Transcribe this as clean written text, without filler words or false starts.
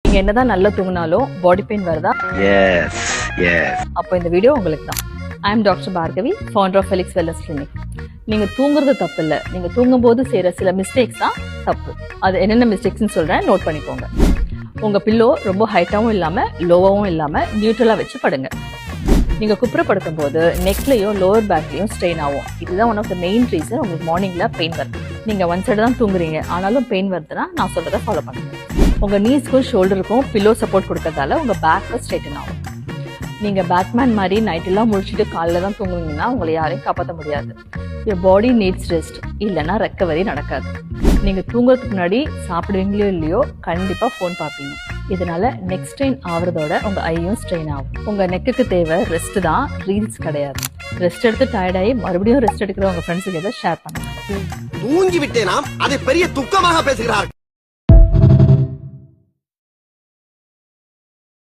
நீங்க என்னதான் நல்லா தூங்கினாலும் பாடி பெயின் வருதா? Yes yes. அப்போ இந்த வீடியோ உங்களுக்கு தான். I am doctor Bhargavi, founder of Felix wellness clinic. நீங்க தூங்குறது தப்பு இல்ல, நீங்க தூங்கும் போது செய்யற சில மிஸ்டேக்ஸ் தான் தப்பு. அது என்னென்ன மிஸ்டேக்ஸ்னு சொல்றேன், நோட் பண்ணிக்கோங்க. உங்க பில்லோ ரொம்ப ஹைட்டாவும் இல்லாம லோவாவும் இல்லாம நியூட்ரலா வச்சு படுங்க. நீங்க குப்புறப்படுத்தும் போது நெக்லயும் லோவர் பேக்லயும் ஸ்ட்ரெயின் ஆகும். இதுதான் one of the main reason உங்களுக்கு மார்னிங்ல பெயின் வருது. நீங்க ஒன் சைடு தான் தூங்குறீங்க ஆனாலும் பெயின் வருதுன்னா நான் சொல்றதை ஃபாலோ பண்ணுங்க. உங்க நீஸ்க்கும் ஷோல்டருக்கும் பில்லோ சப்போர்ட் கொடுக்கறதால உங்க பேக் ஸ்ட்ரெயிட்டன் ஆகும். நீங்க பேட்மேன் மாதிரி நைட் எல்லாம் முடிச்சுட்டு காலைல தான் தூங்குவீங்கன்னா உங்களை யாரையும் காப்பாற்ற முடியாது. யுவர் பாடி நீட்ஸ் ரெஸ்ட், இல்லைன்னா ரெக்கவரி நடக்காது. நீங்க தூங்குறதுக்கு முன்னாடி சாப்பிடுவீங்களோ இல்லையோ கண்டிப்பா ஃபோன் பார்ப்பீங்க. இதனால நெக் ஸ்ட்ரெயின் ஆகுறதோட உங்க ஐயும் ஸ்ட்ரெயின் ஆகும். உங்க நெக்குக்கு தேவை ரெஸ்ட் தான், ரீல்ஸ் கிடையாது. ரெஸ்ட் எடுத்து டயர்டாகி மறுபடியும் ரெஸ்ட் எடுக்கிற உங்க ஃப்ரெண்ட்ஸுக்கு எதை ஷேர் பண்ணுங்க. தூங்கி விட்டேனாம், அதை பெரிய துக்கமாக பேசுகிறார்.